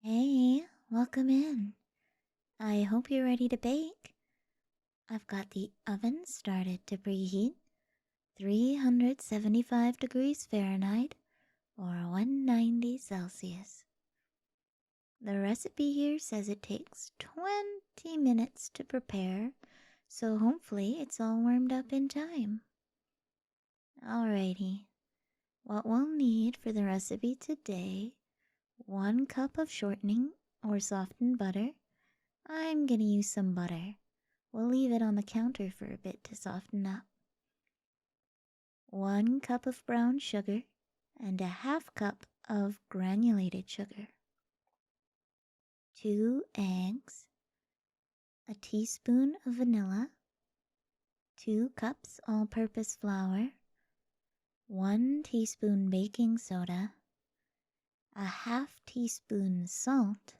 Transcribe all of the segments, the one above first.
Hey, welcome in. I hope you're ready to bake. I've got the oven started to preheat 375 degrees Fahrenheit or 190 Celsius. The recipe here says it takes 20 minutes to prepare, so hopefully it's all warmed up in time. Alrighty, what we'll need for the recipe today: 1 cup of shortening or softened butter. I'm gonna use some butter. We'll leave it on the counter for a bit to soften up. 1 cup of brown sugar and a half cup of granulated sugar. 2 eggs, a teaspoon of vanilla, 2 cups all-purpose flour, 1 teaspoon baking soda, a half teaspoon salt.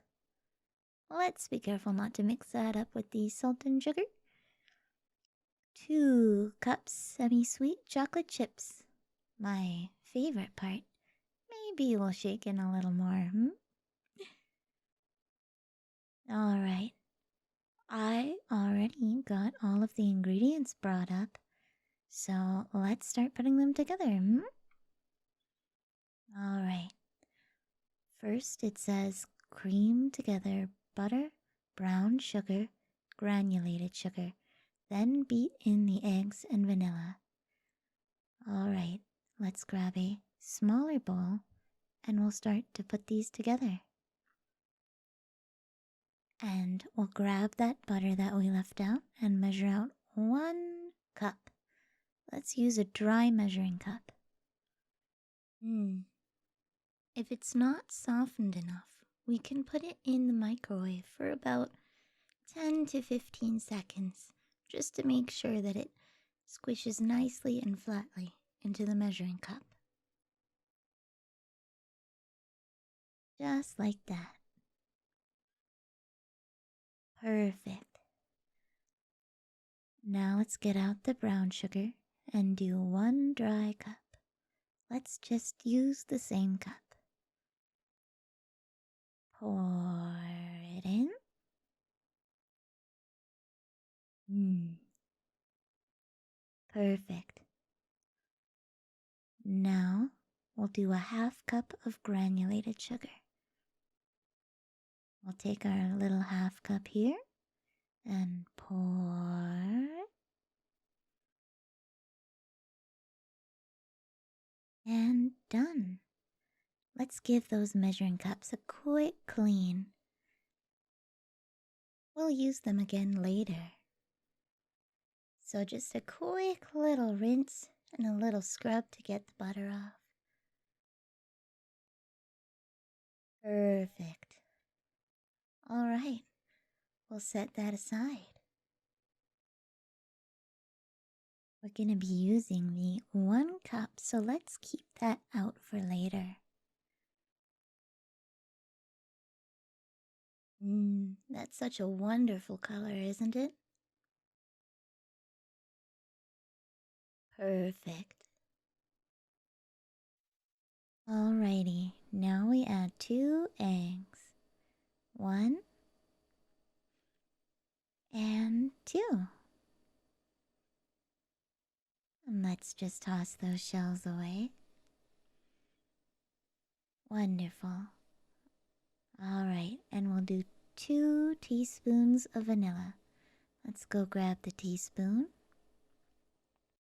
Let's be careful not to mix that up with the salt and sugar. 2 cups semi-sweet chocolate chips. My favorite part. Maybe we'll shake in a little more, Alright. I already got all of the ingredients brought up, so let's start putting them together, Alright. First it says cream together butter, brown sugar, granulated sugar, then beat in the eggs and vanilla. Alright, let's grab a smaller bowl and we'll start to put these together. And we'll grab that butter that we left out and measure out 1 cup. Let's use a dry measuring cup. If it's not softened enough, we can put it in the microwave for about 10 to 15 seconds, just to make sure that it squishes nicely and flatly into the measuring cup. Just like that. Perfect. Now let's get out the brown sugar and do 1 dry cup. Let's just use the same cup. Pour it in. Perfect. Now we'll do a half cup of granulated sugar. We'll take our little half cup here and pour. And done. Let's give those measuring cups a quick clean. We'll use them again later. So just a quick little rinse and a little scrub to get the butter off. Perfect. Alright, we'll set that aside. We're going to be using the 1 cup, so let's keep that out for later. That's such a wonderful color, isn't it? Perfect. Alrighty, now we add 2 eggs. 1 and 2. And let's just toss those shells away. Wonderful. Alright, and we'll do 2 teaspoons of vanilla. Let's go grab the teaspoon.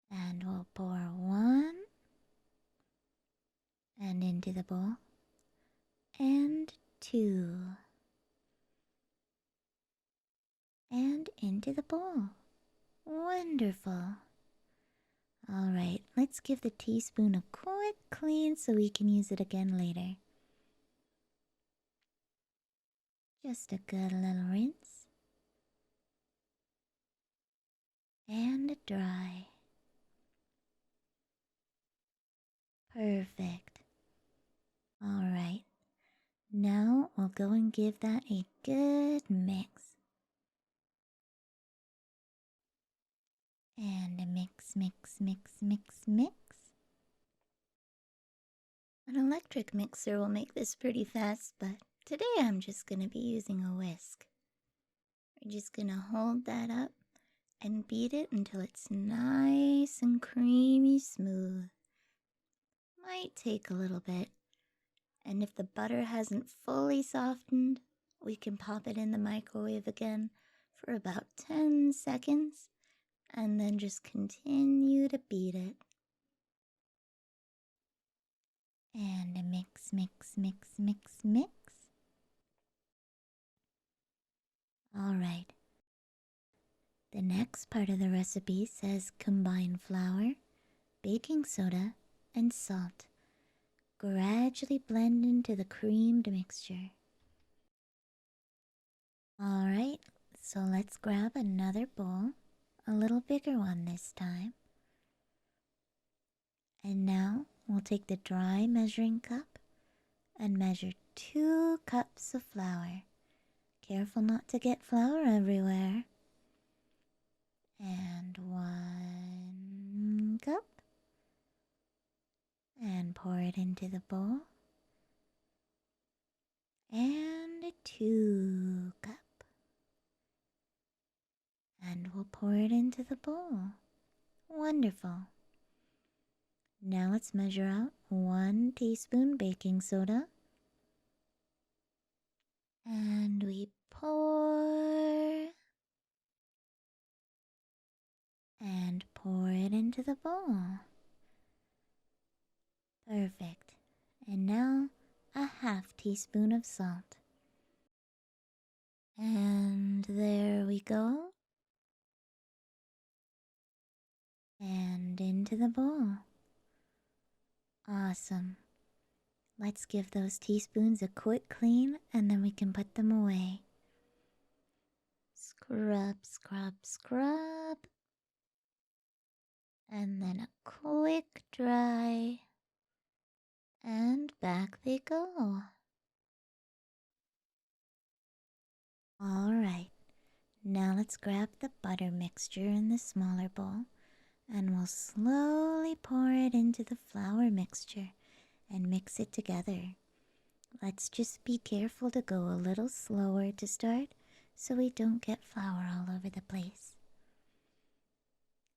And we'll pour 1 and into the bowl. And 2. And into the bowl. Wonderful. Alright, let's give the teaspoon a quick clean so we can use it again later. Just a good little rinse. And dry. Perfect. Alright, now we'll go and give that a good mix. And a mix, mix, mix, mix, mix. An electric mixer will make this pretty fast, but today I'm just gonna be using a whisk. We're just gonna hold that up and beat it until it's nice and creamy smooth. Might take a little bit, and if the butter hasn't fully softened, we can pop it in the microwave again for about 10 seconds and then just continue to beat it. And mix, mix, mix, mix, mix. Alright. The next part of the recipe says combine flour, baking soda, and salt. Gradually blend into the creamed mixture. Alright, so let's grab another bowl, a little bigger one this time. And now we'll take the dry measuring cup and measure 2 cups of flour. Careful not to get flour everywhere. And 1 cup. And pour it into the bowl. And 2 cup. And we'll pour it into the bowl. Wonderful. Now let's measure out 1 teaspoon baking soda. And we pour. And pour it into the bowl. Perfect. And now a half teaspoon of salt. And there we go. And into the bowl. Awesome. Let's give those teaspoons a quick clean and then we can put them away. Scrub, scrub, scrub. And then a quick dry. And back they go. Alright, now let's grab the butter mixture in the smaller bowl and we'll slowly pour it into the flour mixture and mix it together. Let's just be careful to go a little slower to start so we don't get flour all over the place.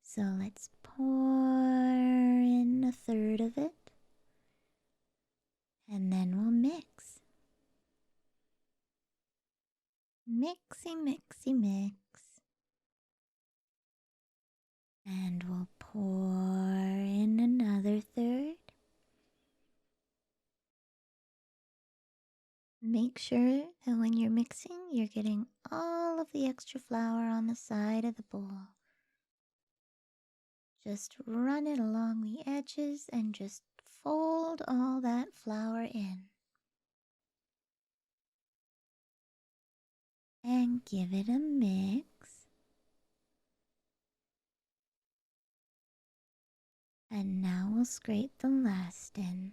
So let's pour in 1/3 of it and then we'll mix. Mixy, mixy, mix. And we'll pour in another 1/3. Make sure that when you're mixing, you're getting all of the extra flour on the side of the bowl. Just run it along the edges and just fold all that flour in. And give it a mix. And now we'll scrape the last in.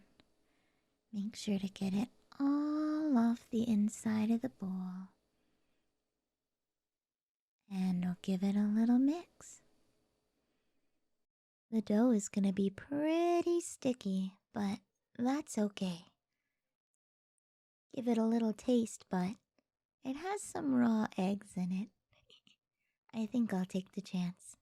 Make sure to get it all off the inside of the bowl. And we'll give it a little mix. The dough is going to be pretty sticky, but that's okay. Give it a little taste, but it has some raw eggs in it. I think I'll take the chance.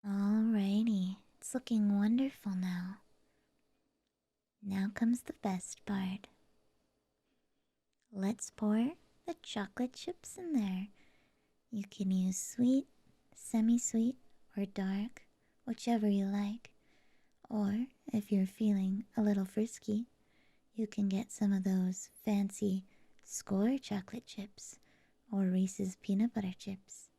Alrighty, it's looking wonderful now. Now comes the best part. Let's pour the chocolate chips in there. You can use sweet, semi-sweet, or dark, whichever you like. Or, if you're feeling a little frisky, you can get some of those fancy Score chocolate chips or Reese's peanut butter chips.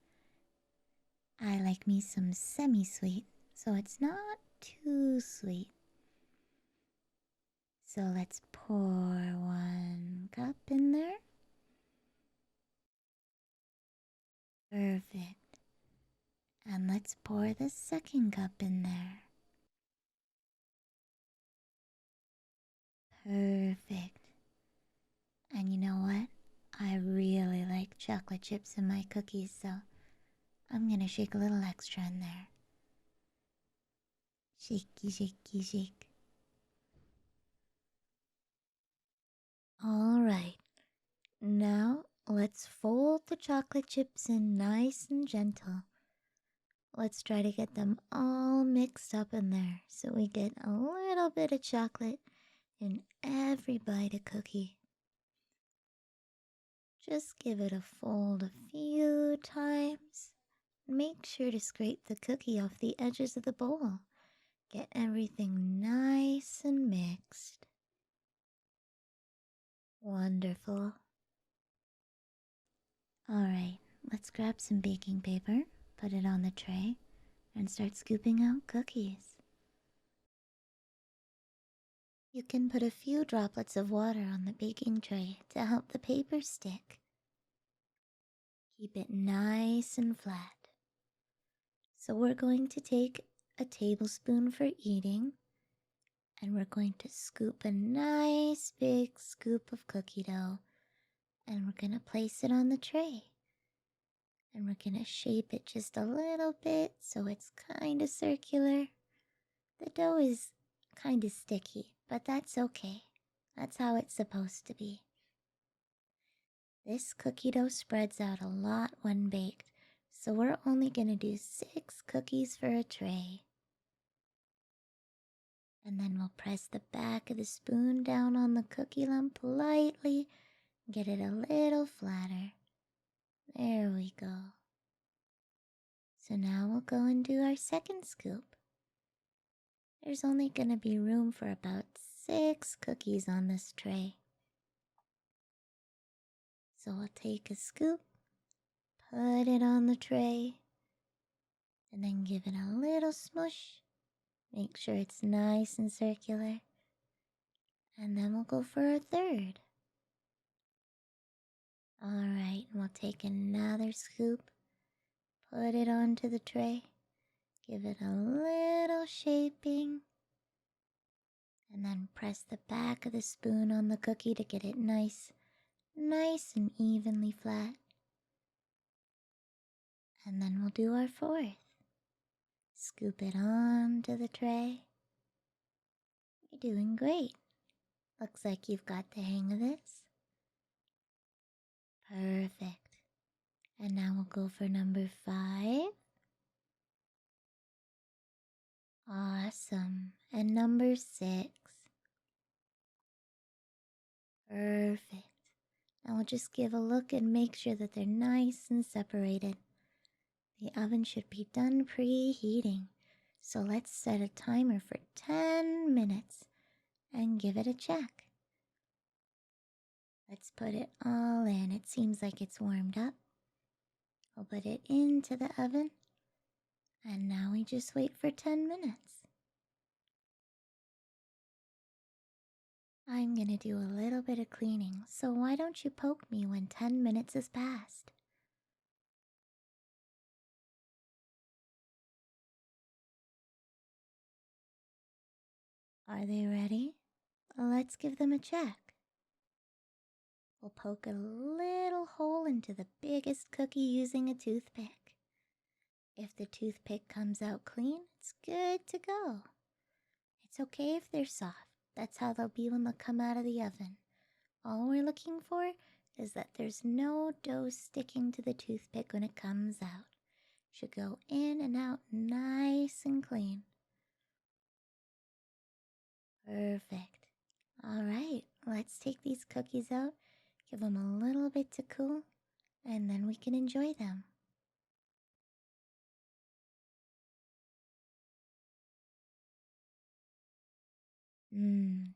I like me some semi-sweet, so it's not too sweet. So let's pour 1 cup in there. Perfect. And let's pour the 2nd cup in there. Perfect. And you know what? I really like chocolate chips in my cookies, so I'm gonna shake a little extra in there. Shaky, shaky, shake. Alright, now let's fold the chocolate chips in nice and gentle. Let's try to get them all mixed up in there so we get a little bit of chocolate in every bite of cookie. Just give it a fold a few times. Make sure to scrape the cookie off the edges of the bowl. Get everything nice and mixed. Wonderful. Alright, let's grab some baking paper, put it on the tray, and start scooping out cookies. You can put a few droplets of water on the baking tray to help the paper stick. Keep it nice and flat. So we're going to take a tablespoon for eating, and we're going to scoop a nice big scoop of cookie dough, and we're going to place it on the tray. And we're going to shape it just a little bit so it's kind of circular. The dough is kind of sticky, but that's okay. That's how it's supposed to be. This cookie dough spreads out a lot when baked, so we're only going to do 6 cookies for a tray. And then we'll press the back of the spoon down on the cookie lump lightly, get it a little flatter. There we go. So now we'll go and do our second scoop. There's only going to be room for about 6 cookies on this tray. So we'll take a scoop, put it on the tray, and then give it a little smush. Make sure it's nice and circular. And then we'll go for a third. Alright, we'll take another scoop, put it onto the tray, give it a little shaping, and then press the back of the spoon on the cookie to get it nice and evenly flat. And then we'll do our fourth. Scoop it onto the tray. You're doing great. Looks like you've got the hang of this. Perfect. And now we'll go for number 5. Awesome. And number 6. Perfect. Now we'll just give a look and make sure that they're nice and separated. The oven should be done preheating. So let's set a timer for 10 minutes and give it a check. Let's put it all in. It seems like it's warmed up. We'll put it into the oven. And now we just wait for 10 minutes. I'm gonna do a little bit of cleaning, so why don't you poke me when 10 minutes has passed? Are they ready? Let's give them a check. We'll poke a little hole into the biggest cookie using a toothpick. If the toothpick comes out clean, it's good to go. It's okay if they're soft. That's how they'll be when they come out of the oven. All we're looking for is that there's no dough sticking to the toothpick when it comes out. It should go in and out nice and clean. Perfect. Alright, let's take these cookies out, give them a little bit to cool, and then we can enjoy them.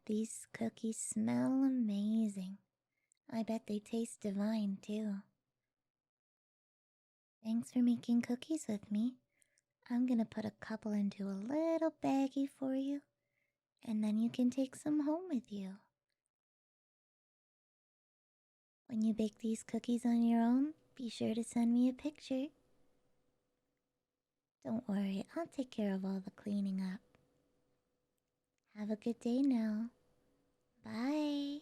These cookies smell amazing. I bet they taste divine too. Thanks for making cookies with me. I'm gonna put a couple into a little baggie for you, and then you can take some home with you. When you bake these cookies on your own, be sure to send me a picture. Don't worry, I'll take care of all the cleaning up. Have a good day now. Bye.